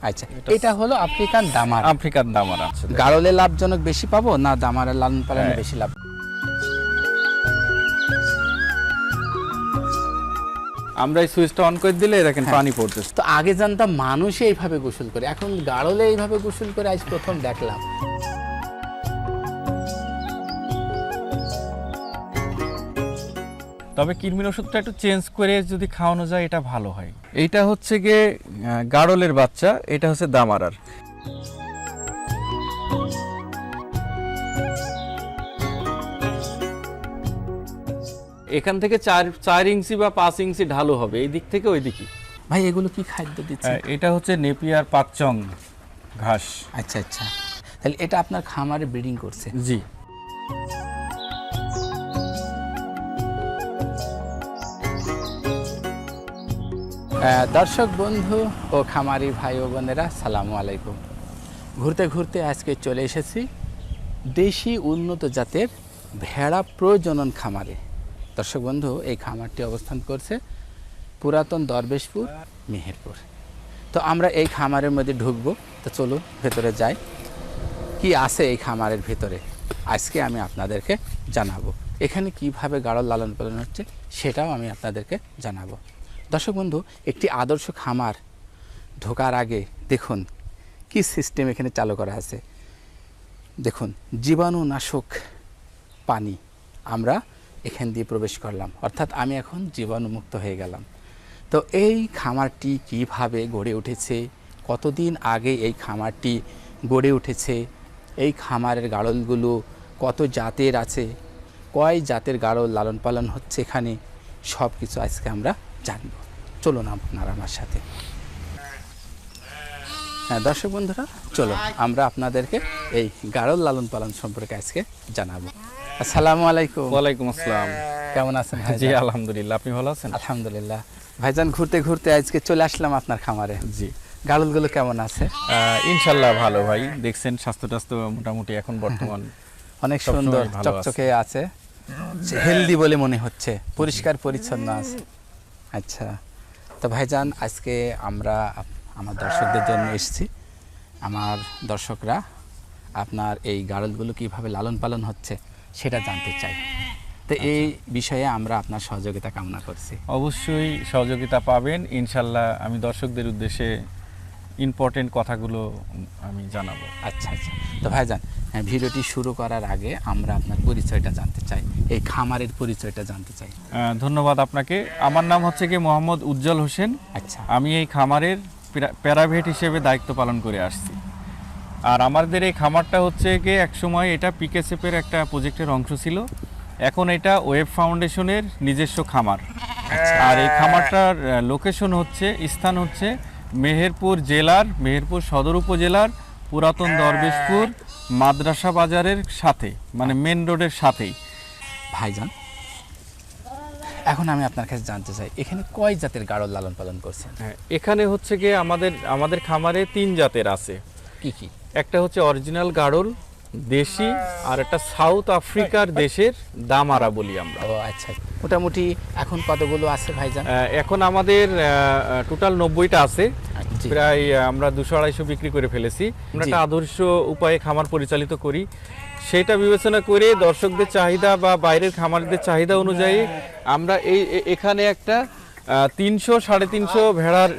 আচ্ছা, এটা হলো আফ্রিকান দামার। আফ্রিকান দামারা। গাড়লে লাভজনক বেশি পাবো না দামারের লালন পালনে বেশি লাভ? আমরা এই সুইচটা অন করে দিলে দেখেন পানি পড়তেছে। তো আগে জানতাম মানুষে এইভাবে গোসল করে, এখন গাড়লে এইভাবে গোসল করে আজ প্রথম দেখলাম। তবে কৃমির ওষুধটা একটু চেঞ্জ করে যদি খাওয়ানো যায় এটা ভালো হয়। এইটা হচ্ছে গিয়ে গাড়লের বাচ্চা, এটা হচ্ছে দামারার। এখান থেকে 4 ইঞ্চি বা 5 ইঞ্চি ঢালু হবে এই দিক থেকে ওই দিকে। ভাই এগুলো কি খাদ্য দিচ্ছে? এটা হচ্ছে নেপিয়ার পাতচং ঘাস। আচ্ছা আচ্ছা, তাহলে এটা আপনার খামারে ব্রিডিং করছে? জি। দর্শক বন্ধু ও খামারি ভাই ও বোনেরা, সালামু আলাইকুম। ঘুরতে ঘুরতে আজকে চলে এসেছি দেশি উন্নত জাতের ভেড়া প্রজনন খামারে। দর্শক বন্ধু, এই খামারটি অবস্থান করছে পুরাতন দরবেশপুর, মেহেরপুর। তো আমরা এই খামারের মধ্যে ঢুকবো, তো চলুন ভেতরে যাই। কি আছে এই খামারের ভেতরে আজকে আমি আপনাদেরকে জানাবো। এখানে কিভাবে গাড়ল লালন পালন হচ্ছে সেটাও আমি আপনাদেরকে জানাবো। দর্শক বন্ধু, একটি আদর্শ খামার ঢোকার আগে দেখুন কি সিস্টেম এখানে চালু করা আছে। দেখুন, জীবাণুনাশক পানি আমরা এখান দিয়ে প্রবেশ করলাম, অর্থাৎ আমি এখন জীবাণুমুক্ত হয়ে গেলাম। তো এই খামারটি কিভাবে গড়ে উঠেছে, কতদিন আগে এই খামারটি গড়ে উঠেছে, এই খামারের গাড়লগুলো কত জাতের আছে, কয় জাতের গাড়ল লালন পালন হচ্ছে এখানে, সব কিছু আজকে আমরা জানব। চলুন আপনারা আমার সাথে। হ্যাঁ দর্শক বন্ধুরা, চলো আমরা আপনাদেরকে এই গাড়ল লালন পালন সম্পর্কে আজকে জানাবো। আসসালামু আলাইকুম। ওয়ালাইকুম আসসালাম। কেমন আছেন ভাই? জি আলহামদুলিল্লাহ, আপনি ভালো আছেন? আলহামদুলিল্লাহ। ভাইজান, ঘুরতে ঘুরতে আজকে চলে আসলাম আপনার খামারে। জি। গাড়লগুলো কেমন আছে? ইনশাল্লাহ ভালো ভাই। দেখছেন স্বাস্থ্য টাস্থ্য মোটামুটি এখন বর্তমান অনেক সুন্দর চকচকে আছে, হেলদি বলে মনে হচ্ছে, পরিষ্কার পরিচ্ছন্ন আছে। আচ্ছা, তো ভাইজান আজকে আমরা আমার দর্শকদের জন্য এসেছি। আমার দর্শকরা আপনার এই গাড়লগুলো কিভাবে লালন পালন হচ্ছে সেটা জানতে চাই। তো এই বিষয়ে আমরা আপনার সহযোগিতা কামনা করছি। অবশ্যই সহযোগিতা পাবেন ইনশাল্লাহ। আমি দর্শকদের উদ্দেশ্যে ইম্পর্টেন্ট কথাগুলো আমি জানাবো। আচ্ছা আচ্ছা, তো ভাইজান ভিডিওটি শুরু করার আগে আমরা আপনার পরিচয়টা জানতে চাই, এই খামারের পরিচয়টা জানতে চাই। ধন্যবাদ আপনাকে। আমার নাম হচ্ছে কি মোহাম্মদ উজ্জ্বল হোসেন। আচ্ছা, আমি এই খামারের প্যারাভেট হিসেবে দায়িত্ব পালন করে আসছি। আর আমাদের এই খামারটা হচ্ছে কি একসময় এটা পিকেএসএফের একটা প্রজেক্টের অংশ ছিল, এখন এটা ওয়েব ফাউন্ডেশনের নিজস্ব খামার। আর এই খামারটার লোকেশন হচ্ছে, স্থান হচ্ছে মেহেরপুর জেলার, মেহেরপুর সদর উপজেলার পুরাতন দরবেশপুর মাদ্রাসা বাজারের সাথে, মানে মেন রোডের সাথেই। ভাইজান এখন আমি আপনার কাছে জানতে চাই, এখানে কয় জাতের গাড়ল লালন পালন করছেন? এখানে হচ্ছে গিয়ে আমাদের খামারে 3 জাতের আছে। কি কি? একটা হচ্ছে অরিজিনাল গাড়ল দেশি, আর একটা সাউথ আফ্রিকার দেশের দামারা বলি আমরা। ও আচ্ছা, মোটামুটি এখন কতগুলো আছে ভাইজান? এখন আমাদের টোটাল 90টা আছে। জি। প্রায় আমরা 200-250 বিক্রি করে ফেলেছি। আমরা একটা আদর্শ উপায়ে খামার পরিচালিত করি, সেটা বিবেচনা করে দর্শকদের চাহিদা বা বাইরের খামারদের চাহিদা অনুযায়ী আমরা এখানে একটা 300-350 ভেড়ার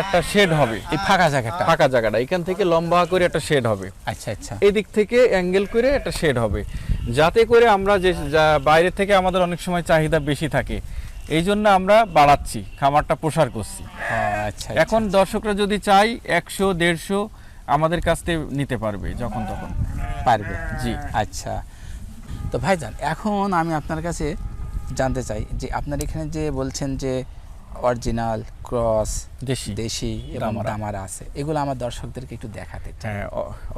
একটা শেড হবে। এই ফাঁকা জায়গাটা এখান থেকে লম্বা করে একটা শেড হবে। আচ্ছা আচ্ছা, এদিক থেকে অ্যাঙ্গেল করে একটা শেড হবে, যাতে করে আমরা যে বাইরে থেকে আমাদের অনেক সময় চাহিদা বেশি থাকে, এই জন্য আমরা বাড়াচ্ছি, খামারটা প্রসার করছি। আচ্ছা, এখন দর্শকরা যদি চাই 100-150 আমাদের কাছ থেকে নিতে পারবে যখন তখন পারবে। জি। আচ্ছা, তো ভাইজান এখন আমি আপনার কাছে জানতে চাই যে আপনার এখানে যে বলছেন যে অরিজিনাল, ক্রস, দেশি এবং দামারা আছে, এগুলো আমার দর্শকদেরকে একটু দেখাতে চাই। হ্যাঁ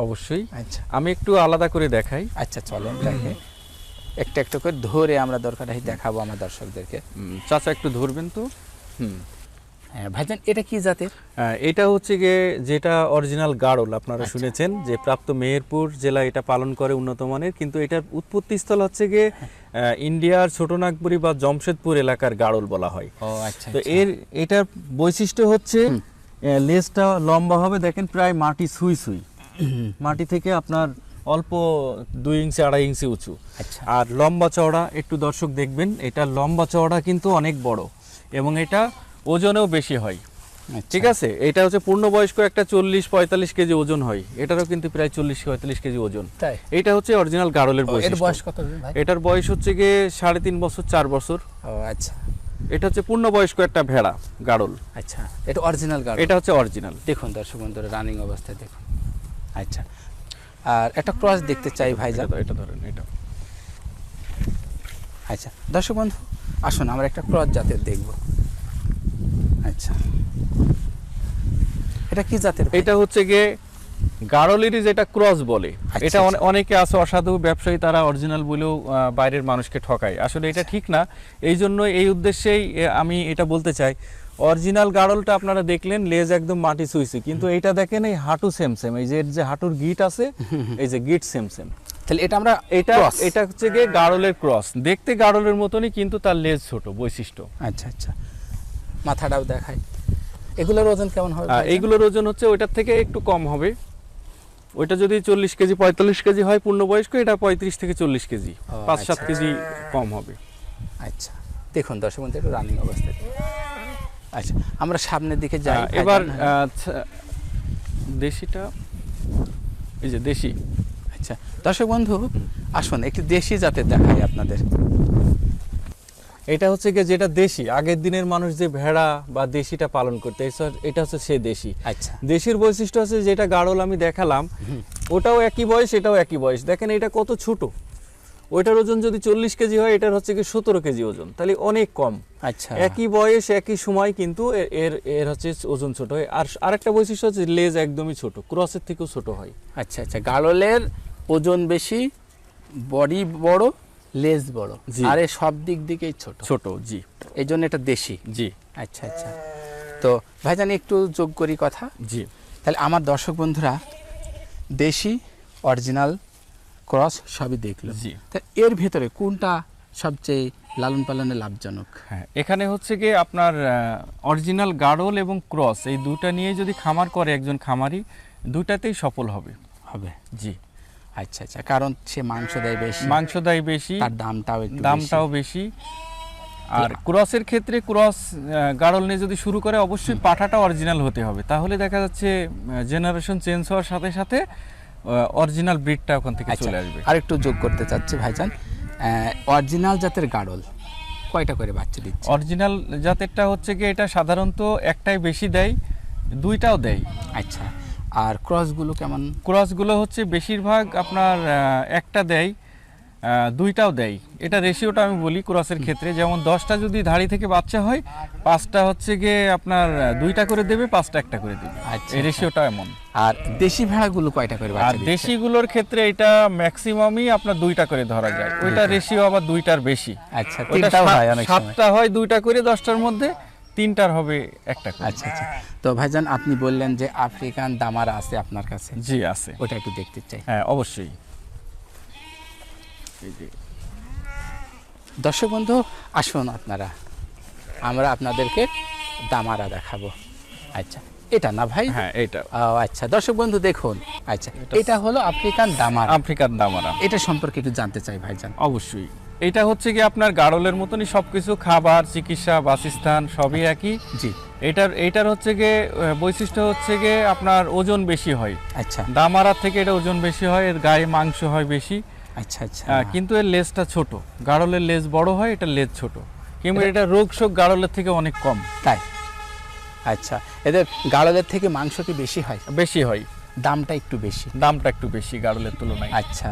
অবশ্যই। আচ্ছা, আমি একটু আলাদা করে দেখাই। আচ্ছা চলেন দেখে একটা একটা করে ধরে আমরা দরকার দেখাবো আমার দর্শকদেরকে। চাচা একটু ধরবেন তো। হ্যাঁ ভাইজান, এটা কি জাতের? এটা হচ্ছে গিয়ে যেটা অরিজিনাল গাড়ল আপনারা শুনেছেন যে প্রাপ্ত মেহেরপুর জেলা এটা পালন করে উন্নত মানের, কিন্তু এটার উৎপত্তি স্থল হচ্ছে গিয়ে ইন্ডিয়ার ছোটনাগপুরি বা জমশেদপুর এলাকার গাড়ল বলা হয়। ও আচ্ছা, তো এটার বৈশিষ্ট্য হচ্ছে লেজটা লম্বা হবে দেখেন প্রায় মাটি ছুঁই ছুঁই, মাটি থেকে আপনার অল্প 2 ইঞ্চি 2.5 ইঞ্চি উঁচু। আচ্ছা। আর লম্বা চওড়া একটু দর্শক দেখবেন, এটা লম্বা চওড়া কিন্তু অনেক বড় এবং এটা ওজনেও বেশি হয়। আচ্ছা। ঠিক আছে, এটা হচ্ছে পূর্ণবয়স্ক একটা 40-45 কেজি ওজন হয়, এটারও কিন্তু প্রায় 40-45 কেজি ওজন। তাই? এটা হচ্ছে অরিজিনাল গাড়লের এর বৈশিষ্ট্য। বয়স কত ভাই? এটার বয়স হচ্ছে গিয়ে 3.5 বছর 4 বছর। ও আচ্ছা এটা হচ্ছে পূর্ণবয়স্ক একটা ভেড়া গাড়ল। আচ্ছা, এটা অরিজিনাল গাড়ল। এটা হচ্ছে অরিজিনাল। দেখুন দর্শক বন্ধুরা, রানিং অবস্থায় দেখুন। আচ্ছা, আর একটা ক্রস দেখতে চাই ভাইজান। এটা ধরেন এটা। আচ্ছা দর্শক বন্ধু, আসুন আমরা একটা ক্রস জাতের দেখব। আচ্ছা, এটা কি জাতের ভাই? এটা হচ্ছে গিয়ে গাড়লেরই যেটা ক্রস বলে। আচ্ছা, এটা আচ্ছা। অনেকে আছে অসাধু ব্যবসায়ী, তারা অরিজিনাল বলেও বাইরের মানুষকে ঠকায়। আসলে এটা ঠিক না, এই জন্য এই উদ্দেশ্যেই আমি এটা বলতে চাই। অরিজিনাল গাড়লটা আপনারা দেখলেন লেজ একদম মাটি ছুঁইছে, কিন্তু এইটা দেখেন এই হাঁটু সেম সেম, এই যে এর যে হাঁটুর গিট আছে, এই যে গিট সেম সেম। তাহলে এটা আমরা এটা cross। এটা হচ্ছে গিয়ে গাড়লের ক্রস, দেখতে গাড়লের মতনই কিন্তু তার লেজ ছোট বৈশিষ্ট্য। আচ্ছা আচ্ছা, মাথাটাও দেখাই। এগুলোর ওজন কেমন হবে ভাইজান? এইগুলোর ওজন হচ্ছে ওইটার থেকে একটু কম হবে। ওইটা যদি 40 কেজি 45 কেজি হয় পূর্ণবয়স্ক, এটা 35 থেকে 40 কেজি, 5-7 আচ্ছা। কেজি কম হবে। আচ্ছা, দেখুন দর্শক বন্ধু, একটু রানিং অবস্থায়। আচ্ছা, আমরা সামনের দিকে যাই এবার ভাইজান। দেশিটা, এই যে দেশি। আচ্ছা দর্শক বন্ধু, আসুন একটি দেশি জাতের দেখাই আপনাদের। এটা হচ্ছে গিয়ে যেটা দেশি, আগের দিনের মানুষ যে ভেড়া বা দেশিটা পালন করতে, এটা হচ্ছে সে দেশি। আচ্ছা, দেশির বৈশিষ্ট্য আছে যেটা গাড়ল আমি দেখালাম, ওটাও একই বয়স, এটাও একই বয়স। দেখেন এটা কত ছোট, ওইটার ওজন যদি 40 কেজি হয়, এটার হচ্ছে কি 17 কেজি ওজন, তাহলে অনেক কম। আচ্ছা, একই বয়স একই সময়, কিন্তু এর এর হচ্ছে ওজন ছোট হয়। আর আরেকটা বৈশিষ্ট্য হচ্ছে লেজ একদমই ছোট, ক্রসের থেকেও ছোট হয়। আচ্ছা আচ্ছা, গাড়লের ওজন বেশি, বডি বড়, লেজ বড়, জি। আর এর সব দিক দিকেই ছোট। ছোট, জি এই জন্য এটা দেশি। জি আচ্ছা আচ্ছা, তো ভাইজান একটু যোগ করি কথা। জি। তাহলে আমার দর্শক বন্ধুরা দেশি, অরিজিনাল, ক্রস সবই দেখলো। জি। তা এর ভেতরে কোনটা সবচেয়ে লালন পালনে লাভজনক? হ্যাঁ, এখানে হচ্ছে গিয়ে আপনার অরিজিনাল গাড়ল এবং ক্রস, এই দুটা নিয়ে যদি খামার করে একজন খামারি, দুটাতেই সফল হবে। হবে। জি। আচ্ছা আচ্ছা, কারণ সে মাংস দেয় বেশি, মাংস দেয় বেশি, তার দামটাও একটু দামটাও বেশি। আর ক্রসের ক্ষেত্রে ক্রস গাড়ল নিয়ে যদি শুরু করে, অবশ্যই পাঠাটা অরিজিনাল হতে হবে, তাহলে দেখা যাচ্ছে জেনারেশন চেঞ্জ হওয়ার সাথে সাথে অরিজিনাল ব্রিডটা ওখান থেকে আচ্ছা, চলে আসবে। আর একটু যোগ করতে চাচ্ছি ভাইজান, অরিজিনাল জাতের গাড়ল কয়টা করে বাচ্চা দিচ্ছে? অরিজিনাল জাতেরটা হচ্ছে কি, এটা সাধারণত একটাই বেশি দেয়, দুইটাও দেয়। আচ্ছা, আর ক্রসগুলো কেমন? ক্রসগুলো হচ্ছে বেশিরভাগ আপনার একটা দেয়, দুইটাও দেয়। এটা রেশিওটা আমি বলি ক্রসের ক্ষেত্রে, যেমন 10টা যদি ধাড়ি থেকে বাচ্চা হয়, 5টা হচ্ছে গিয়ে আপনার 2টা করে দেবে, 5টা একটা করে দেবে। আচ্ছা, এই রেশিওটা এমন। আর দেশি ভেড়াগুলো কয়টা করে আর বাচ্চা দিচ্ছে? দেশিগুলোর ক্ষেত্রে এটা ম্যাক্সিমামই আপনার 2টা করে ধরা যায়, ওইটা রেশিও আবার 2টার বেশি। আচ্ছা, ওইটা তিনটাও হয় অনেক সময়। 7টা হয় 2টা করে, 10টার মধ্যে 3টার হবে একটা করে। আচ্ছা আচ্ছা, তো ভাইজান আপনি বললেন যে আফ্রিকান দামারা আছে আপনার কাছে, জি আছে। ওটা একটু দেখতে চাই। হ্যাঁ অবশ্যই। এই যে দর্শক বন্ধু আসুন, আমরা আপনাদেরকে দামারা দেখাবো। আচ্ছা, এটা না ভাই? হ্যাঁ এইটা ও আচ্ছা, দর্শক বন্ধু দেখুন। আচ্ছা, এটা হলো আফ্রিকান দামারা। আফ্রিকার দামারা। এটা সম্পর্কে একটু জানতে চাই ভাইজান। অবশ্যই, এটা হচ্ছে কি আপনার গাড়লের মতনই সবকিছু, খাবার, চিকিৎসা, বাসস্থান সবই একই। জি। এইটার হচ্ছে গিয়ে বৈশিষ্ট্য হচ্ছে গিয়ে আপনার ওজন বেশি হয়। আচ্ছা দামারা থেকে এটা ওজন বেশি হয়, এর গায়ে মাংস হয় বেশি। আচ্ছা আচ্ছা, কিন্তু এর লেজটা ছোট, গাড়লের লেজ বড় হয়, এটা লেজ ছোট, কিন্তু এটা রোগ শোক গাড়লের থেকে অনেক কম। তাই? আচ্ছা, এদের গাড়লের থেকে মাংস কি বেশি হয়? বেশি হয়, দামটা একটু বেশি। দামটা একটু বেশি গাড়লের তুলনায়। আচ্ছা,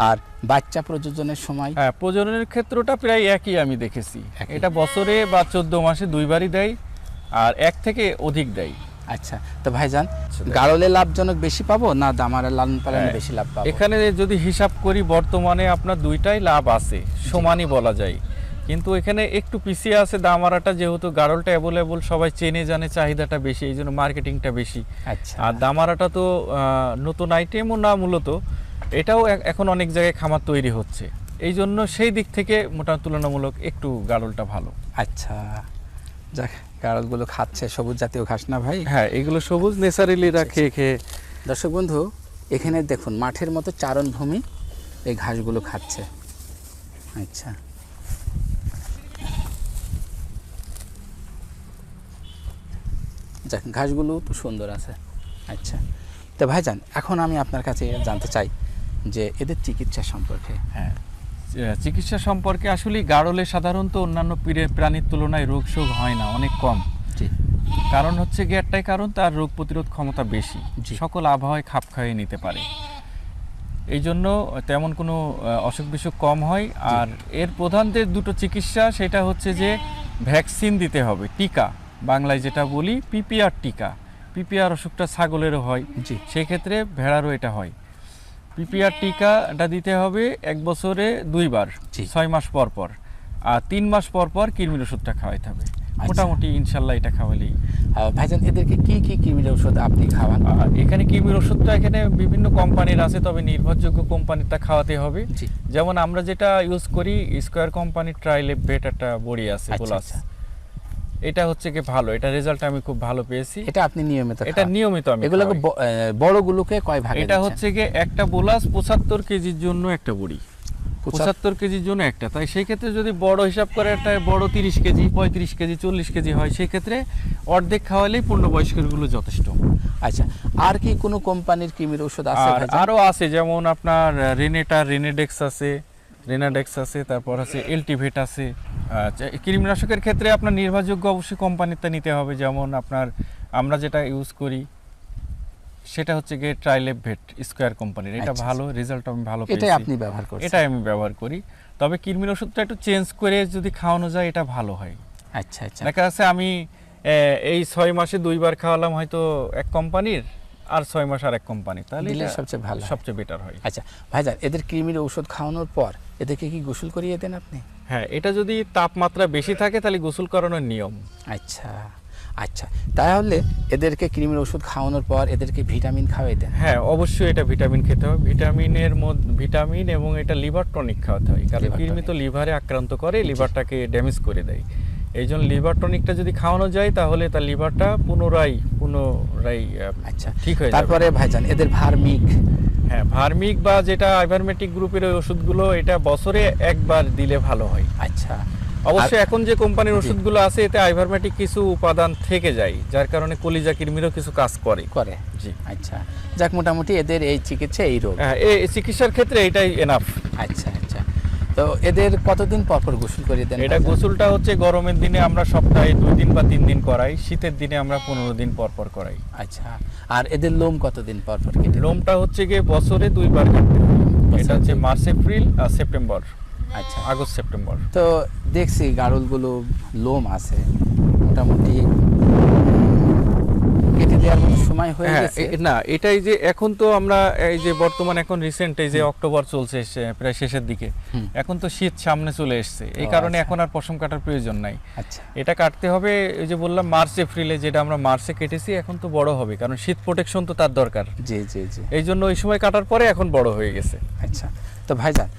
আর বাচ্চা প্রযোজনের সময়? হ্যাঁ, প্রজননের ক্ষেত্রটা প্রায় একই আমি দেখেছি। একই। এটা বছরে বা 14 মাসে 2বারই দেয়, আর 1 থেকে অধিক দেয়। আচ্ছা, তো ভাইজান গাড়লে লাভজনক বেশি পাবো না দামারে লালন পালনে হ্যাঁ, বেশি লাভ পাবো? এখানে যদি হিসাব করি, বর্তমানে আপনার দুইটাই লাভ আছে, সমানই বলা যায়। কিন্তু এখানে একটু পিছিয়ে আছে দামারাটা, যেহেতু গাড়লটা অ্যাভেলেবল, সবাই চেনে জানে, চাহিদাটা বেশি, এই জন্য মার্কেটিংটা বেশি। আচ্ছা, আর দামারাটা তো নতুন আইটেমও না মূলত, এটাও এখন অনেক জায়গায় খামার তৈরি হচ্ছে, এই জন্য সেই দিক থেকে মোটামুটি তুলনামূলক একটু গাড়লটা ভালো। আচ্ছা, যাক, গাড়লগুলো খাচ্ছে সবুজ জাতীয় ঘাস না ভাই? হ্যাঁ, এগুলো সবুজ ন্যাচারালি খেয়ে খেয়ে। দর্শক বন্ধু, এখানে দেখুন মাঠের মতো চারণভূমি, এই ঘাসগুলো খাচ্ছে। আচ্ছা, যাক, ঘাসগুলো তো সুন্দর আছে। আচ্ছা, তো ভাইজান এখন আমি আপনার কাছে জানতে চাই যে এদের চিকিৎসা সম্পর্কে। হ্যাঁ, চিকিৎসা সম্পর্কে আসলে গাড়লে সাধারণত অন্যান্য প্রাণীর তুলনায় রোগ শোক হয় না, অনেক কম। জি, কারণ হচ্ছে কি, একটাই কারণ, তার রোগ প্রতিরোধ ক্ষমতা বেশি, জি। সকল আবহাওয়ায় খাপ খাইয়ে নিতে পারে। এই জন্য তেমন কোনো অসুখ বিসুখ কম হয়। আর এর প্রধান যে দুটো চিকিৎসা, সেটা হচ্ছে যে ভ্যাকসিন দিতে হবে, টিকা, বাংলায় যেটা বলি পিপিআর টিকা। পিপিআর অসুখটা ছাগলেরও হয়, জি। সেক্ষেত্রে ভেড়ারও এটা হয়। পিপিআর টিকাটা দিতে হবে 1 বছরে 2 বার, জি। 6 মাস পর পর। আর 3 মাস পর পর কৃমির ওষুধটা খাওয়াইতে হবে। মোটামুটি ইনশাল্লাহ এটা খাওয়ালেই। ভাইজান এদেরকে কি কি কৃমির ওষুধ আপনি খাওয়ান? আর এখানে কৃমির ওষুধটা এখানে বিভিন্ন কোম্পানির আছে, তবে নির্ভরযোগ্য কোম্পানিরটা খাওয়াতে হবে। জি। যেমন আমরা যেটা ইউজ করি, স্কয়ার কোম্পানির ট্রাইলেপ ভেট একটা বড়ি আছে, আচ্ছা, বোলাস। আচ্ছা। এটা হচ্ছে কি ভালো, এটা রেজাল্ট আমি খুব ভালো পেয়েছি। এটা আপনি নিয়মিত এটা খান? নিয়মিত আমি এগুলোকে খাওয়াই। বড়গুলোকে কয় ভাগে এটা দিচ্ছেন? হচ্ছে কি একটা বোলাস 75 কেজির জন্য একটা বড়ি, 75 কেজির জন্য একটা। তাই সেই ক্ষেত্রে যদি বড় হিসাব করে, একটা বড় 30 কেজি, 35 কেজি, 40 কেজি হয়, সেই ক্ষেত্রে অর্ধেক খাওয়ালেই পূর্ণবয়স্কগুলো যথেষ্ট। আচ্ছা, আর কি কোনো কোম্পানির কৃমির ওষুধ আছে আর ভাইজান? আরও আছে, যেমন আপনার রেনেডেক্স আছে, তারপর আছে এলটিভেট আছে। কৃমিনাশকের ক্ষেত্রে আপনার নির্ভরযোগ্য অবশ্যই কোম্পানিরটা নিতে হবে। যেমন আমরা যেটা ইউজ করি সেটা হচ্ছে গিয়ে ট্রাইলেপ ভেট, স্কয়ার কোম্পানির। এটা আচ্ছা, ভালো, রেজাল্ট আমি ভালো পেয়েছি। এটাই আপনি ব্যবহার করছেন? এটাই আমি ব্যবহার করি। তবে কৃমির ওষুধটা একটু চেঞ্জ করে যদি খাওয়ানো যায়, এটা ভালো হয়। আচ্ছা, আচ্ছা। দেখা যাচ্ছে আমি এই 6 মাসে 2 বার খাওয়ালাম হয়তো এক কোম্পানির, আর 6 মাস আর এক কোম্পানি, তাহলে দিলে এটা সবচেয়ে ভালো হয়। সবচেয়ে বেটার হয়। আচ্ছা ভাইজান, এদের কৃমির ঔষধ খাওয়ানোর পর এদেরকে কি গোসল করিয়ে দেন আপনি? হ্যাঁ, এটা যদি তাপমাত্রা বেশি থাকে তাহলে গোসল করানোর নিয়ম। আচ্ছা, আচ্ছা, তাহলে এদেরকে কৃমির ওষুধ খাওয়ানোর পর এদেরকে ভিটামিন খাওয়াই দেন? হ্যাঁ, অবশ্যই এটা ভিটামিন খেতে হবে। ভিটামিন এবং এটা লিভার টনিক খাওয়াতে হয়, কারণ লিভার কৃমি তো টনিক। লিভারে আক্রান্ত করে, লিভারটাকে ড্যামেজ করে দেয়। এই জন্য লিভার টনিকটা যদি খাওয়ানো যায়, তাহলে তার লিভারটা পুনরায় আচ্ছা, ঠিক হয়ে যাবে। তারপরে ভাইজান এদের ভার্মিক? হ্যাঁ, ভার্মিক বা যেটা আইভারমেটিক গ্রুপের ওই ওষুধগুলো, এটা বছরে একবার দিলে ভালো হয়। আচ্ছা, অবশ্যই এখন যে কোম্পানির জি। ওষুধগুলো আছে, এতে আইভারমেটিক কিছু উপাদান থেকে যায়, যার কারণে কলিজা কৃমিরও কিছু কাজ করে। জি। আচ্ছা, যাক, মোটামুটি এদের এই চিকিৎসা, এই রোগ। হ্যাঁ, এই চিকিৎসার ক্ষেত্রে এটাই এনাফ। আচ্ছা, আচ্ছা, তো এদের কতদিন পর পর গোসল করিয়ে দেন? এটা গোসলটা হচ্ছে গরমের দিনে আমরা সপ্তাহে 2 দিন বা 3 দিন করাই, শীতের দিনে আমরা 15 দিন পর পর করাই। আচ্ছা, আর এদের লোম কতদিন পর পর কেটে দেন? লোমটা হচ্ছে গিয়ে বছরে 2 বার কাটতে হয়। এটা হচ্ছে মার্চ, এপ্রিল আর সেপ্টেম্বর, আচ্ছা, আগস্ট, সেপ্টেম্বর। তো দেখছি গাড়লগুলো লোম আছে, মোটামুটি কেটে দেওয়ার মতো সময় হয়ে হ্যাঁ, গেছে। না, এটাই যে এখন তো আমরা এই যে বর্তমান এখন রিসেন্ট এই যে অক্টোবর চলছে, প্রায় শেষের দিকে, হুম। এখন তো শীত সামনে চলে এসেছে, এই ও, কারণে আচ্ছা। এখন আর পশম কাটার প্রয়োজন নাই। আচ্ছা, এটা কাটতে হবে, এই যে বললাম মার্চ এপ্রিলে, যেটা আমরা মার্চে কেটেছি, এখন তো বড় হবে, কারণ শীত প্রোটেকশন তো তার দরকার। জি, জি, জি। এই জন্য ওই সময় কাটার পরে এখন বড় হয়ে গেছে। আচ্ছা, তো ভাইজান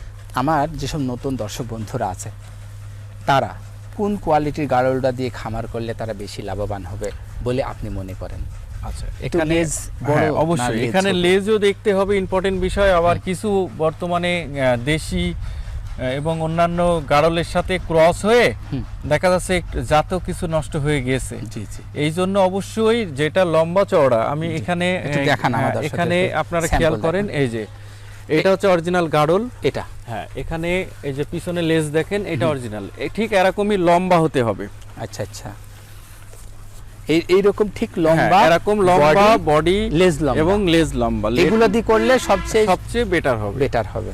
আমার যেসব নতুন দর্শক বন্ধুরা আছে, তারা কোন কোয়ালিটির গাড়লটা দিয়ে খামার করলে তারা বেশি লাভবান হবে বলে আপনি মনে করেন? আচ্ছা, একটু এখানে লেজ বড় হ্যাঁ, না অবশ্যই লেজ এখানে ছোট? লেজও দেখতে হবে, ইম্পর্টেন্ট বিষয়। আবার কিছু বর্তমানে দেশি এবং অন্যান্য গাড়লের সাথে ক্রস হয়ে হুম। দেখা যাচ্ছে জাতও কিছু নষ্ট হয়ে গেছে। জি, জি। এই জন্য অবশ্যই যেটা লম্বা চওড়া, আমি এখানে একটু দেখান আমার দর্শকদেরকে, এখানে আপনারা sample খেয়াল করেন, দেখান। এই যে এটা হচ্ছে অরিজিনাল গাড়ল। এটা? হ্যাঁ, এখানে এই যে পিছনে লেজ দেখেন, এটা অরিজিনাল, ঠিক এরকমই লম্বা হতে হবে। আচ্ছা, আচ্ছা, এইরকম ঠিক লম্বা, হ্যাঁ, এরকম লম্বা বডি, লেজ লম্বা এবং লেজ লম্বা, এগুলো দিয়ে করলে সবচেয়ে বেটার হবে। বেটার হবে।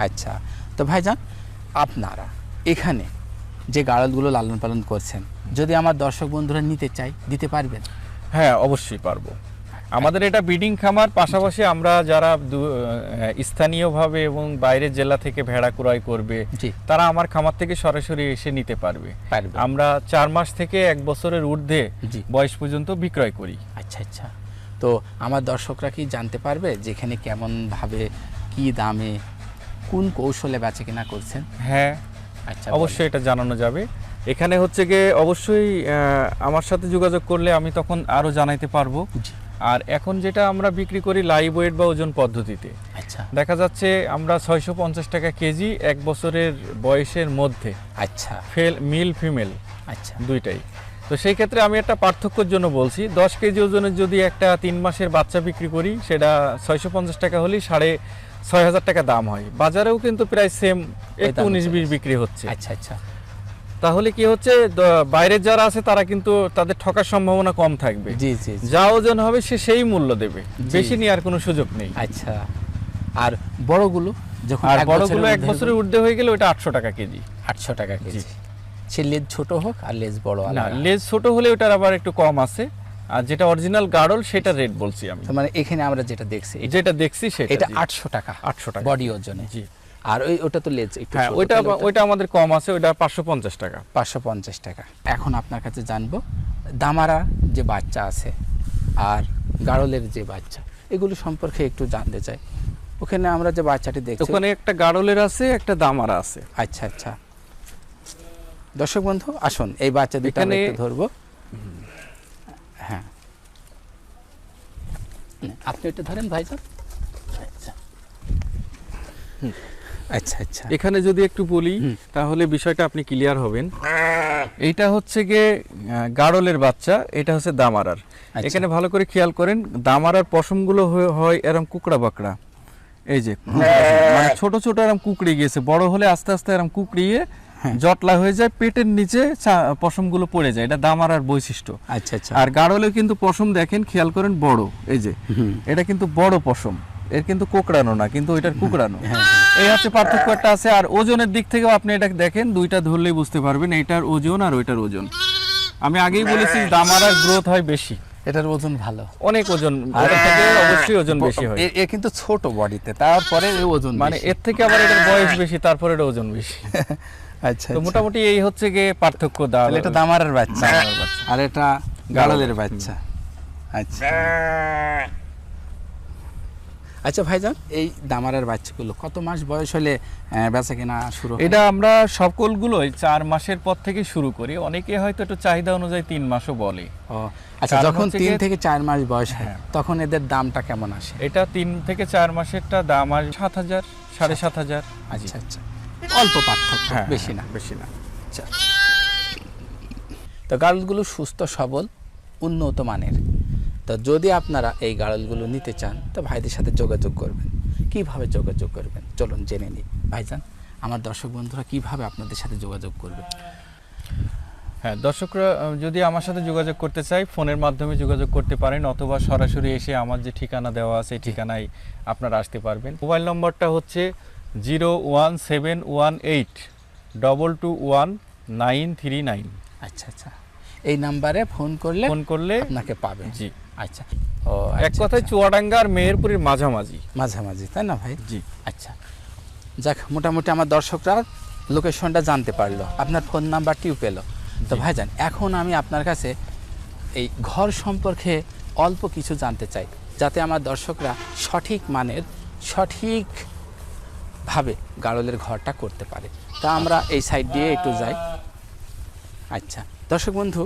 আচ্ছা, তো ভাইজান আপনারা এখানে যে গাড়লগুলো লালন পালন করছেন, যদি আমার দর্শক বন্ধুরা নিতে চাই, দিতে পারবেন? হ্যাঁ, অবশ্যই পারবো। আমাদের এটা ব্রিডিং খামার, পাশাপাশি আমরা যারা স্থানীয়ভাবে এবং বাইরের জেলা থেকে ভেড়া ক্রয় করবে, জি। তারা আমার খামার থেকে সরাসরি এসে নিতে পারবে। পারবে। আমরা 4 মাস থেকে 1 বছরের ঊর্ধ্বে জি। বয়স পর্যন্ত বিক্রয় করি। আচ্ছা, আচ্ছা, তো আমার দর্শকরা কি জানতে পারবে যেখানে কেমনভাবে, কি দামে, কোন কৌশলে বেচা কেনা করছেন? হ্যাঁ, আচ্ছা, অবশ্যই এটা জানানো যাবে। এখানে হচ্ছে গিয়ে অবশ্যই আমার সাথে যোগাযোগ করলে আমি তখন আরো জানাইতে পারবো। আর এখন যেটা আমরা বিক্রি করি লাইভ ওয়েট বা ওজন পদ্ধতিতে, আচ্ছা দেখা যাচ্ছে আমরা 650 টাকা কেজি 1 বছরের বয়সের মধ্যে, আচ্ছা মেল ফিমেল আচ্ছা দুইটাই। তো সেই ক্ষেত্রে আমি একটা পার্থক্যের জন্য বলছি, 10 কেজি ওজনের যদি একটা 3 মাসের বাচ্চা বিক্রি করি সেটা 650 টাকা হলেই 6,500 টাকা দাম হয়। বাজারেও কিন্তু প্রায় সেম, একটু 19-20 বিক্রি হচ্ছে। আচ্ছা আচ্ছা তাহলে কি হচ্ছে, বাইরের যারা আছে তারা কিন্তু তাদের ঠকার সম্ভাবনা কম থাকবে। জি জি জি। যা ওজন হবে সে সেই মূল্য দেবে, বেশি নেওয়ার কোনো সুযোগ নেই। আচ্ছা, আর বড়গুলো যখন আর বড়গুলো 1 বছরের ঊর্ধ্বে হয়ে গেলে ওটা 800 টাকা কেজি। 800 টাকা কেজি। সে লেজ ছোট হোক আর লেজ বড় না, আলাদা? লেজ ছোট হলে ওটার আবার একটু কম আছে, আর যেটা অরিজিনাল গাড়ল সেটা রেট বলছি আমি। তার মানে এখানে আমরা যেটা দেখছি যেটা দেখছি সেটা এটা জি। 800 টাকা 800 টাকা বডি ওজনে। জি। আর ওটা তো লেজ একটু হ্যাঁ, ছোট, ওইটা তাহলে ওইটা আমাদের কম আছে, ওইটা 550 টাকা। 550 টাকা। এখন আপনার কাছে জানবো দামারা যে বাচ্চা আছে আর গাড়লের যে বাচ্চা, এগুলো সম্পর্কে একটু জানতে চাই। ওখানে আমরা যে বাচ্চাটি দেখছি, ওখানে একটা গাড়লের আছে, একটা দামারা আছে। আচ্ছা আচ্ছা। দর্শক বন্ধু আসুন এই বাচ্চা দুটো আমরা এখানে- একটু ধরবো। হ্যাঁ, আপনি এটা ধরেন ভাইজান। আচ্ছা আচ্ছা আচ্ছা এখানে যদি একটু বলি তাহলে বিষয়টা আপনি ক্লিয়ার হবেন। এইটা হচ্ছে গিয়ে গাড়লের বাচ্চা, এটা হচ্ছে দামারার। আচ্ছা। এখানে ভালো করে খেয়াল করেন, দামারার পশমগুলো হয় এরম কুকড়া বাকড়া, এই যে মানে ছোট ছোট এরম কুকড়ে গিয়েছে, বড় হলে আস্তে আস্তে এরম কুকড়িয়ে জটলা হয়ে যায়, পেটের নিচে পশমগুলো পড়ে যায়। এটা দামারার বৈশিষ্ট্য। আচ্ছা আচ্ছা। আর গাড়লে কিন্তু পশম দেখেন, খেয়াল করেন বড়, এই যে এটা কিন্তু বড় পশম, এর কিন্তু কোকড়ানো না, কিন্তু ওইটার কুকড়ানো। এই হচ্ছে পার্থক্য একটা আছে। আর ওজনের দিক থেকেও আপনি এটা দেখেন, দুইটা ধরলেই বুঝতে পারবেন এইটার ওজন আর ওইটার ওজন। আমি আগেই বলেছি দামারার গ্রোথ হয় বেশি, এটার ওজন ভালো, অনেক ওজন, ওটার থেকে অবশ্যই ওজন বেশি হয়। এ কিন্তু ছোট বডিতে, তারপরে এর ওজন মানে বেশি। এর থেকে আবার এটার বয়স বেশি, তারপরে এটা ওজন বেশি। আচ্ছা তো মোটামুটি এই হচ্ছে গিয়ে পার্থক্য। তাহলে এটা দামারের বাচ্চা দামারের বাচ্চা। আর এটা গাড়লের বাচ্চা। আচ্ছা আচ্ছা ভাইজান, এই দামারের বাচ্চাগুলো কত মাস বয়স হলে বেচা কেনা শুরু হয়? এটা আমরা সকলগুলোই 4 মাসের পর থেকে শুরু করি। অনেকে হয়তো একটু চাহিদা অনুযায়ী 3 মাসও বলে। ও আচ্ছা, কারণ যখন হচ্ছে 3 গিয়ে- থেকে 4 মাস বয়স হয় হ্যাঁ। তখন এদের দামটা কেমন আসে? এটা 3 থেকে 4 মাসেরটা দাম আর 7,000 7,500। আচ্ছা আচ্ছা, অল্প পার্থক্য, হ্যাঁ, বেশি না। বেশি না। আচ্ছা, তো গাড়লগুলো সুস্থ সবল উন্নত মানের। তো যদি আপনারা এই গাড়লগুলো নিতে চান তো ভাইদের সাথে যোগাযোগ করবেন। কিভাবে যোগাযোগ করবেন চলুন জেনে নিই। ভাইজান, আমার দর্শক বন্ধুরা কিভাবে আপনাদের সাথে যোগাযোগ করবে? হ্যাঁ, দর্শকরা যদি আমার সাথে যোগাযোগ করতে চাই, ফোনের মাধ্যমে যোগাযোগ করতে পারেন, অথবা সরাসরি এসে আমার যে ঠিকানা দেওয়া আছে এই ঠিকানায় আপনারা আসতে পারবেন। মোবাইল নম্বরটা হচ্ছে 01718221939। আচ্ছা আচ্ছা, এই নাম্বারে ফোন করলে ফোন করলে আপনাকে পাবেন। জি। আচ্ছা, ও এক কথায় চুয়াডাঙ্গা আর মেহেরপুরের মাঝামাঝি। মাঝামাঝি, তাই না ভাই? জি। আচ্ছা, যাক, মোটামুটি আমার দর্শকরা লোকেশনটা জানতে পারলো, আপনার ফোন নাম্বারটিও পেলো। তো ভাইজান, এখন আমি আপনার কাছে এই ঘর সম্পর্কে অল্প কিছু জানতে চাই, যাতে আমার দর্শকরা সঠিক মানের সঠিকভাবে গাড়লের ঘরটা করতে পারে। তা আমরা এই সাইড দিয়ে একটু যাই। আচ্ছা দর্শক বন্ধু,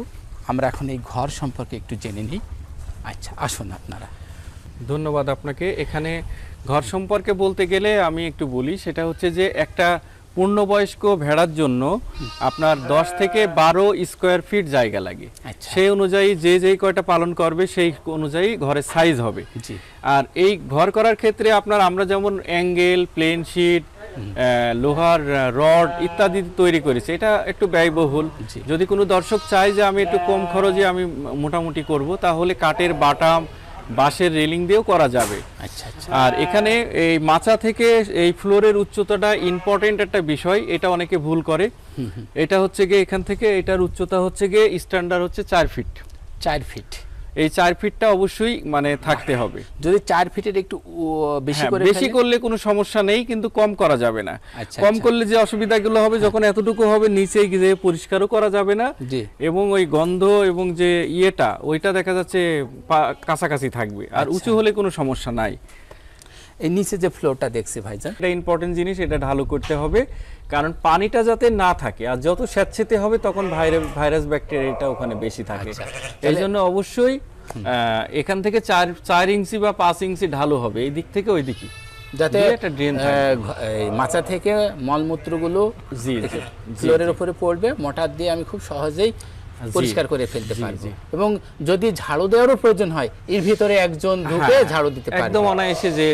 আমরা এখন এই ঘর সম্পর্কে একটু জেনে নিই। আচ্ছা আসুন আপনারা। ধন্যবাদ আপনাকে। এখানে ঘর সম্পর্কে বলতে গেলে আমি একটু বলি, সেটা হচ্ছে যে একটা পূর্ণবয়স্ক ভেড়ার জন্য আপনার 10 থেকে 12 স্কোয়ার ফিট জায়গা লাগে। আচ্ছা। সেই অনুযায়ী যেই কয়টা পালন করবে সেই অনুযায়ী ঘরের সাইজ হবে। জি। আর এই ঘর করার ক্ষেত্রে আমরা যেমন অ্যাঙ্গেল, প্লেন শিট, লোহার রড ইত্যাদি তৈরি করেছি, এটা একটু ব্যয়বহুল। জি। যদি কোনো দর্শক চায় যে আমি একটু কম খরচে আমি মোটামুটি করব, তাহলে কাঠের বাটাম, বাঁশের রেলিং দিয়েও করা যাবে। আচ্ছা আচ্ছা। আর এখানে এই মাচা থেকে এই ফ্লোরের উচ্চতাটা ইম্পর্টেন্ট একটা বিষয়, এটা অনেকে ভুল করে। এটা হচ্ছে গিয়ে এখান থেকে এটার উচ্চতা হচ্ছে গিয়ে স্ট্যান্ডার্ড হচ্ছে 4 ফিট। 4 ফিট। এই 4 ফিটটা অবশ্যই মানে থাকতে হবে। যদি 4 ফিটের একটু বেশি হ্যাঁ, করে বেশি ফেলে? করলে কোনো সমস্যা নেই, কিন্তু কম করা যাবে না। আচ্ছা, কম আচ্ছা। করলে যে অসুবিধাগুলো হবে, যখন এতটুকু হবে নিচে গিয়ে পরিষ্কারও করা যাবে না, জি। এবং ওই গন্ধ এবং যে ওইটা দেখা যাচ্ছে কাছাকাছি থাকবে। আর আচ্ছা। উঁচু হলে কোনো সমস্যা নাই। এই নিচে যে ফ্লোরটা দেখছি ভাইজান, এটা ইম্পর্টেন্ট জিনিস, এটা ঢালু করতে হবে কারণ পানিটা যাতে না থাকে, আর যত স্যাঁতসেঁতে হবে তখন ভাইরাস ব্যাকটেরিয়াটা ওখানে বেশি থাকে। আচ্ছা, এই জন্য অবশ্যই এখান থেকে 4 ইঞ্চি বা 5 ইঞ্চি ঢালু হবে এই দিক থেকে ওই দিকে, যাতে একটা ড্রেন মাচা থেকে মলমূত্রগুলো জি ফ্লোরের উপরে পড়বে, মোটর দিয়ে আমি খুব সহজেই পরিষ্কার করে ফেলতে পারবো। এবং যদি ঝাড়ু দেওয়ারও প্রয়োজন হয় এর ভিতরে একজন ঢুকে ঝাড়ু দিতে পারবে, একদম অনায়াসে যে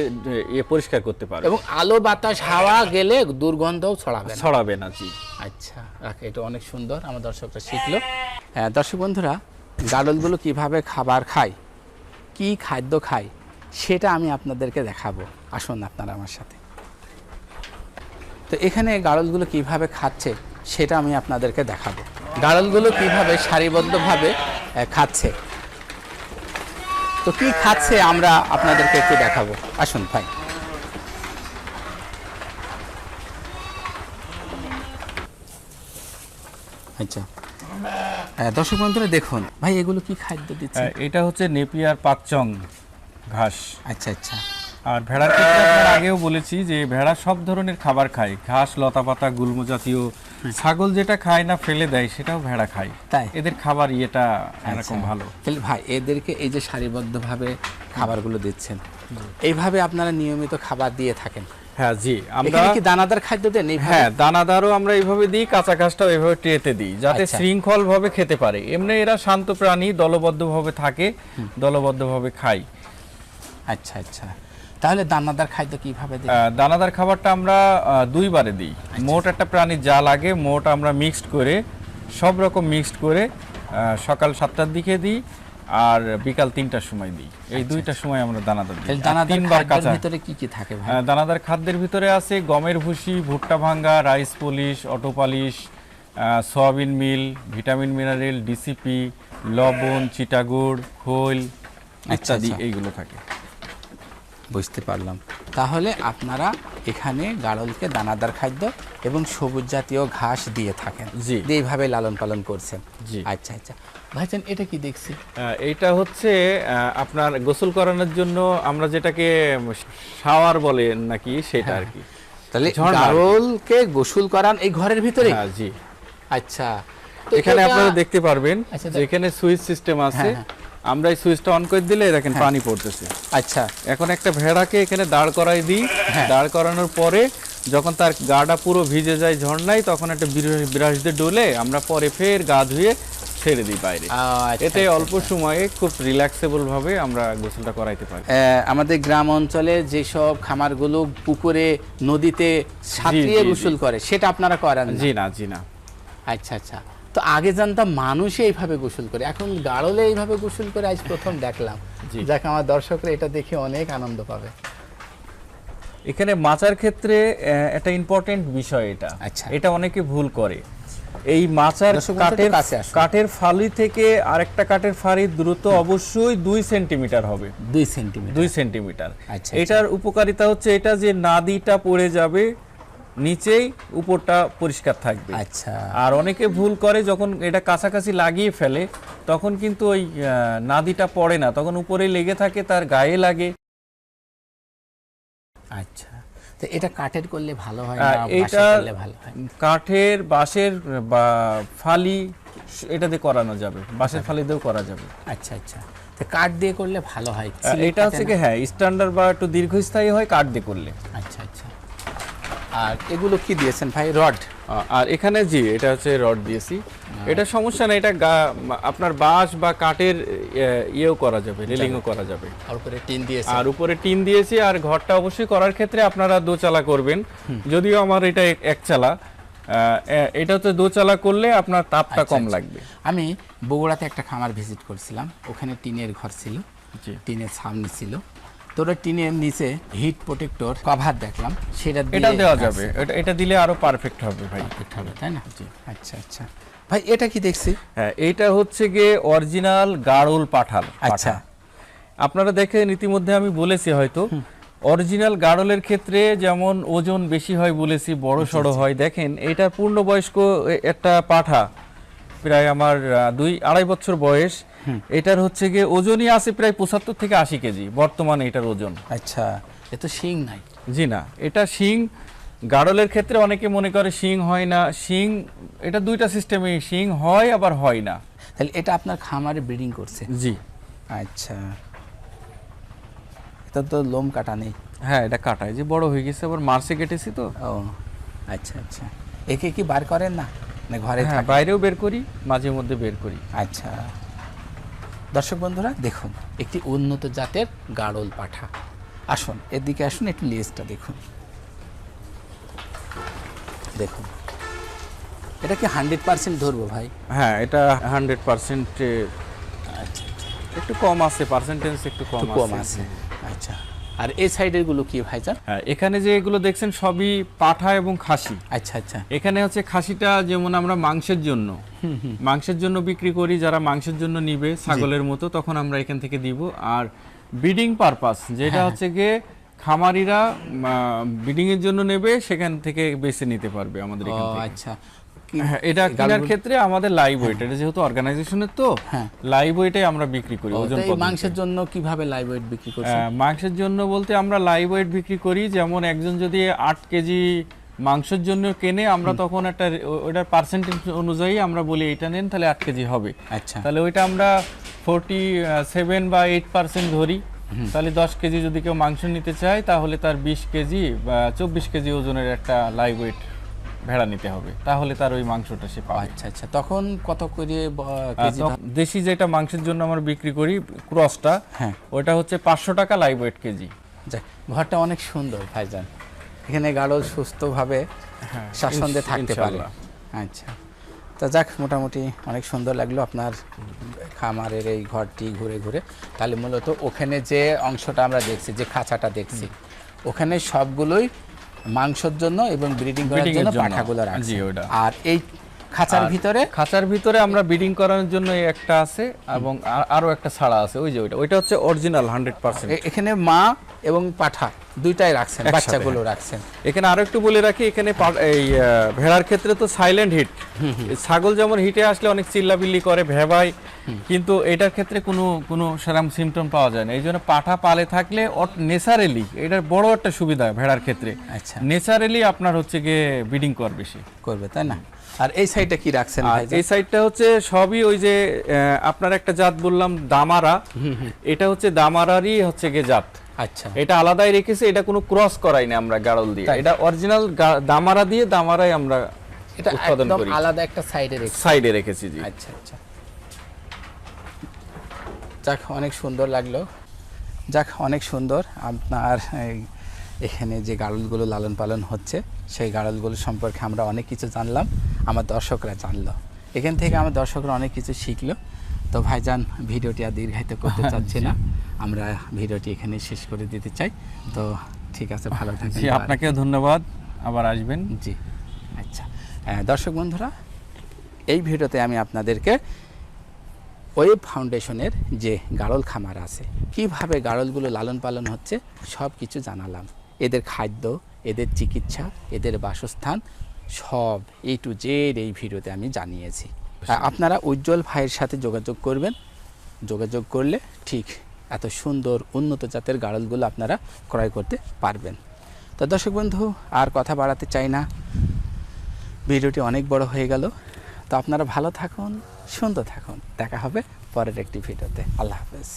পরিষ্কার করতে পারবে এবং আলো বাতাস হাওয়া গেলে দুর্গন্ধও ছড়াবে না। জি আচ্ছা, এটা অনেক সুন্দর, আমার দর্শকরা শিখলো। হ্যাঁ দর্শক বন্ধুরা, গাড়লগুলো কিভাবে খাবার খায়, কি খাদ্য খায়, সেটা আমি আপনাদেরকে দেখাবো। আসুন আপনারা আমার সাথে। তো এখানে গাড়লগুলো কিভাবে খাচ্ছে সেটা আমি আপনাদেরকে দেখাবো। গাড়লগুলো কিভাবে সারিবদ্ধভাবে খাচ্ছে, তো কি খাচ্ছে আমরা আপনাদেরকে একটু দেখাবো। আসুন ভাই। আচ্ছা দর্শক বন্ধুরা দেখুন ভাই, এগুলো কি খাদ্য দিচ্ছে? এটা হচ্ছে নেপিয়ার পাকচং ঘাস। আচ্ছা আচ্ছা। আর ভেড়ার ক্ষেত্রে আপনার আগেও বলেছি যে ভেড়া সব ধরনের খাবার খায়, ঘাস, লতাপাতা, গুল্ম জাতীয়। ছাগল যেটা খায় না ফেলে দেয় সেটাও ভেড়া খায়, তাই এদের খাবার ইয়েটা এরকম ভালো। তাহলে ভাই এদেরকে এই যে সারিবদ্ধভাবে খাবারগুলো দিচ্ছেন, এইভাবে আপনারা নিয়মিত খাবার দিয়ে থাকেন? হ্যাঁ জি, আমরা কি দানাদার খাদ্য দেন? হ্যাঁ, দানাদারও আমরা এইভাবে দিই, কাঁচা ঘাসটাও এইভাবে ট্রেতে দিই যাতে শৃঙ্খল ভাবে খেতে পারে। এমনি এরা শান্ত প্রাণী, দলবদ্ধভাবে থাকে, দলবদ্ধভাবে খায়। আচ্ছা আচ্ছা, তাহলে দানাদার খাদ্য কিভাবে দেন? দানাদার খাবারটা আমরা 2 বারে দিই। মোট একটা প্রাণী যা লাগে মোট আমরা মিক্সড করে, সব রকম মিক্সড করে সকাল 7টার দিকে দিই আর বিকাল 3টার সময় দিই। এই 2টা সময় আমরা দানাদার দিই। দানাদার খাদ্যের ভিতরে কি কি থাকে ভাই? দানাদার খাদ্যের ভিতরে আছে গমের ভুসি, ভুট্টা ভাঙ্গা, rice polish, auto polish, soybean মিল, ভিটামিন মিনারেল, ডিসিপি, লবণ, চিটাগুড়, খোল ইত্যাদি এইগুলো থাকে। বুঝতে পারলাম। তাহলে আপনারা এখানে গাড়লকে দানাদার খাদ্য এবং সবুজ জাতীয় ঘাস দিয়ে থাকেন, জি, এইভাবে লালন পালন করছেন। জি আচ্ছা আচ্ছা ভাইজান, এটা কি দেখছি? এইটা হচ্ছে আপনার গোসল করানোর জন্য আমরা যেটাকে শাওয়ার বলে নাকি সেটা আর কি। তাহলে গাড়লকে গোসল করান এই ঘরের ভিতরে? হ্যাঁ জি। আচ্ছা, এখানে আপনারা দেখতে পারবেন যেখানে সুইচ সিস্টেম আছে, আমরা এই সুইচটা অন করে দিলে দেখেন পানি পড়তেছে। আচ্ছা, এখন একটা ভেড়াকে এখানে দাঁড় করাই দিই, দাঁড় করানোর পরে যখন তার গাটা পুরো ভিজে যায় ঝর্ণায়, তখন একটা বিরাস দিয়ে ডলে আমরা পরে ফের গা ধুয়ে ছেড়ে দিই বাইরে। এতে অল্প সময়ে খুব রিল্যাক্সেবল ভাবে আমরা গোসলটা করাইতে পারি। আমাদের গ্রাম অঞ্চলে যেসব খামারগুলো পুকুরে নদীতে সাঁতরিয়ে গোসল করে সেটা আপনারা করেন? জি না, জি না। আচ্ছা আচ্ছা, তো আগে জানতাম মানুষে এইভাবে গোসল করে, এখন গাড়লে এইভাবে গোসল করে আজ প্রথম দেখলাম। যাক, আমার দর্শকরা এটা দেখে অনেক আনন্দ পাবে। এখানে মাচার ক্ষেত্রে একটা ইম্পর্টেন্ট বিষয় এটা। আচ্ছা, এটা অনেকে ভুল করে। এই মাচার কাঠের ফালি থেকে আরেকটা কাঠের ফালির দূরত্ব অবশ্যই 2 সেন্টিমিটার হবে। 2 সেন্টিমিটার। এটার উপকারিতা হচ্ছে এটা যে নাদিটা পড়ে যাবে নিচেই, উপরটা পরিষ্কার থাকবে। আচ্ছা, আর অনেকে ভুল করে যখন এটা কাছাকাছি লাগিয়ে ফেলে তখন কিন্তু ওই নাদিটা পড়ে না, তখন উপরেই লেগে থাকে, তার গায়ে লাগে। আচ্ছা, তো এটা কাঠের করলে ভালো হয় না এটা বাঁশের করলে ভালো হয়? কাঠের, বাঁশের বা ফালি এটা দিয়ে করানো যাবে, বাঁশের ফালি দিয়েও করা যাবে। আচ্ছা আচ্ছা, তো কাঠ দিয়ে করলে ভালো হয়? এটা হচ্ছে কি, হ্যাঁ, স্ট্যান্ডার্ড বা একটু দীর্ঘস্থায়ী হয় কাঠ দিয়ে করলে। আচ্ছা আচ্ছা। আর এগুলো কি দিয়েছেন ভাই? রড? আর এখানে জি, এটা হচ্ছে রড দিয়েছি। এটা সমস্যা না, এটা আপনার বাঁশ বা কাঠের ইয়েও করা যাবে, রেলিংও করা যাবে। আর উপরে টিন দিয়েছি? আর উপরে টিন দিয়েছি। আর ঘরটা অবশ্যই করার ক্ষেত্রে আপনারা দোচালা করবেন, যদিও আমার এটা একচালা। এটা হচ্ছে দোচালা করলে আপনার তাপটা কম লাগবে। আমি বগুড়াতে একটা খামার ভিজিট করছিলাম, ওখানে টিনের ঘর ছিল, টিনের সামনে ছিল, তো ওটা টিনের নিচে হিট প্রোটেক্টর কভার দেখলাম, সেটা দেওয়া যাবে। এটা দিলে আরো পারফেক্ট হবে ভাই, পারফেক্ট হবে, তাই না? জি। আচ্ছা আচ্ছা ভাই, এটা কি দেখছি? হ্যাঁ, এটা হচ্ছে গিয়ে অরিজিনাল গাড়ল পাঠাল। আচ্ছা, আপনারা দেখেন ইতিমধ্যে আমি বলেছি হয়তো, অরিজিনাল গাড়লের ক্ষেত্রে যেমন ওজন বেশি হয় বলেছি, বড় সড়ো হয়। দেখেন এটা পূর্ণবয়স্ক একটা পাঠা, প্রায় আমার 2-2.5 বছর বয়স। এটার হচ্ছে গিয়ে ওজনই আছে প্রায় 75 থেকে 80 কেজি বর্তমানে এটার ওজন। আচ্ছা, এ তো শিং নাই। জি না, এটা শিং। গাড়লের ক্ষেত্রে অনেকে মনে করে শিং হয় না, শিং এটা দুইটা সিস্টেমে শিং হয় আবার হয় না। তাহলে এটা আপনার খামারে ব্রিডিং করছে? জি। আচ্ছা, এটা তো লোম কাটা নেই। হ্যাঁ, এটা কাটায় যে বড় হয়ে গেছে, আবার মার্সে কেটেছি তো। ও আচ্ছা আচ্ছা, একে কি বার করেন না, না ঘরে হ্যাঁ, থাকে? বাইরেও বের করি, মাঝে মধ্যে বের করি। আচ্ছা, দর্শক বন্ধুরা দেখুন, একটি উন্নত জাতের গাড়ল পাঠা। আসুন এদিকে আসুন, একটু লেজটা দেখুন। দেখুন, এটা কি 100% ধরবো ভাই? হ্যাঁ, এটা 100% আচ্ছা, একটু কম আছে, পার্সেন্টেজ একটু একটু কম আছে। আচ্ছা, আর এই সাইডের গুলো কি ভাইজান? হ্যাঁ, এখানে যে এগুলো দেখছেন সবই পাঠা এবং খাসি। আচ্ছা আচ্ছা, এখানে হচ্ছে খাসিটা যেমন আমরা মাংসের জন্য বিক্রি করি, যারা মাংসের জন্য নিবে ছাগলের মতো, তখন আমরা এখান থেকে দিব। আর ব্রিডিং পারপাস যেটা হচ্ছে গিয়ে খামারিরা ব্রিডিং এর জন্য নেবে, সেখান থেকে বেছে নিতে পারবে আমাদের এখান থেকে। আচ্ছা, হ্যাঁ, এটা কেনার ক্ষেত্রে আমাদের লাইভ ওয়েট, এটা যেহেতু অর্গানাইজেশনের তো লাইভ ওয়েটে আমরা বিক্রি করি ওজন পদ্ধতিতে। মাংসের জন্য কিভাবে লাইভ ওয়েট বিক্রি করছেন? মাংসের জন্য বলতে আমরা লাইভ ওয়েট বিক্রি করি, যেমন একজন যদি 8 কেজি মাংসের জন্য কেনে, আমরা তখন একটা ওটার পার্সেন্টেজ অনুযায়ী আমরা বলি এটা নেন, তাহলে 8 কেজি হবে। আচ্ছা, তাহলে ওইটা আমরা 47 বা 8% ধরি। তাহলে 10 কেজি যদি কেউ মাংস নিতে চায়, তাহলে তার 20 কেজি বা 24 কেজি ওজনের একটা লাইভ ওয়েট ভেড়া নিতে হবে, তাহলে তার ওই মাংসটা সে পাবে। আচ্ছা আচ্ছা, তখন কত করে কেজি? দেশি যেটা মাংসের জন্য আমরা বিক্রি করি ক্রসটা, হ্যাঁ, ওটা হচ্ছে 500 টাকা লাইভ ওয়েট কেজি। যাক, ঘরটা অনেক সুন্দর ভাইজান, এখানে গাড়ল সুস্থভাবে স্বাচ্ছন্দ্যে থাকতে পারে। ইনশাআল্লাহ। আচ্ছা, তা যাক, মোটামুটি অনেক সুন্দর লাগলো আপনার খামারের এই ঘরটি ঘুরে ঘুরে। তাহলে মূলত ওখানে যে অংশটা আমরা দেখছি, যে খাঁচাটা দেখছি, ওখানে সবগুলোই মাংসের জন্য এবং ব্রিডিং করার জন্য পাঠাগুলো রাখছি। জি, ওটা। আর এই খাঁচার ভিতরে আমরা ব্রিডিং করার জন্য একটা আছে, এবং আরো একটা ছাড়া আছে, ওই যে ওইটা হচ্ছে অরিজিনাল 100%। এখানে মা এবং পাঠা দুইটাই রাখছেন, একসাথে, বাচ্চাগুলো রাখছেন। এখানে আরো একটু বলে রাখি, এখানে এই ভেড়ার ক্ষেত্রে তো সাইলেন্ট হিট। ছাগল যেমন হিটে আসলে অনেক চিল্লাবিল্লি করে, ভেবায়, কিন্তু এটার ক্ষেত্রে কোনো সেরকম সিমটম পাওয়া যায় না। এই জন্য পাঠা পালে থাকলে নেচারালি, এটার বড় একটা সুবিধা ভেড়ার ক্ষেত্রে। আচ্ছা, নেচারালি আপনার হচ্ছে গিয়ে ব্রিডিং করবে সে, করবে, তাই না? আর এই সাইডটা কি রাখছেন আর ভাই? এই সাইডটা হচ্ছে সবই ওই যে আপনার একটা জাত বললাম দামারা, এটা হচ্ছে দামারারই হচ্ছে গিয়ে জাত। আচ্ছা, এটা আলাদাই রেখেছি, এটা কোনো ক্রস করাই না আমরা গাড়ল দিয়ে, এটা অরিজিনাল দামারা দিয়ে, দামারাই আমরা এটা উৎপাদন একদম করি, আলাদা একটা সাইডে রেখেছি। জি, আচ্ছা আচ্ছা, যাক অনেক সুন্দর লাগলো। যাক, অনেক সুন্দর আপনার এখানে যে গাড়লগুলো লালন পালন হচ্ছে, সেই গাড়লগুলো সম্পর্কে আমরা অনেক কিছু জানলাম, আমার দর্শকরা জানলো, এখান থেকে আমার দর্শকরা অনেক কিছু শিখলো। তো ভাইজান, ভিডিওটি আর দীর্ঘায়িত করতে চাচ্ছি না, আমরা ভিডিওটি এখানে শেষ করে দিতে চাই। তো ঠিক আছে, ভালো থাকবেন। জি, আপনাকেও ধন্যবাদ, আবার আসবেন। জি, আচ্ছা, দর্শক বন্ধুরা, এই ভিডিওতে আমি আপনাদেরকে ওয়েব ফাউন্ডেশনের যে গাড়ল খামার আছে, কিভাবে গাড়লগুলো লালন পালন হচ্ছে, সব কিছু জানালাম। এদের খাদ্য, এদের চিকিৎসা, এদের বাসস্থান, সব A to Z এই ভিডিওতে আমি জানিয়েছি। আপনারা উজ্জ্বল ভাইয়ের সাথে যোগাযোগ করবেন, যোগাযোগ করলে ঠিক এত সুন্দর উন্নত জাতের গাড়লগুলো আপনারা ক্রয় করতে পারবেন। তো দর্শক বন্ধু, আর কথা বাড়াতে চাই না, ভিডিওটি অনেক বড় হয়ে গেল। তো আপনারা ভালো থাকুন, সুন্দর থাকুন, দেখা হবে পরের একটি ভিডিওতে। আল্লাহ হাফেজ।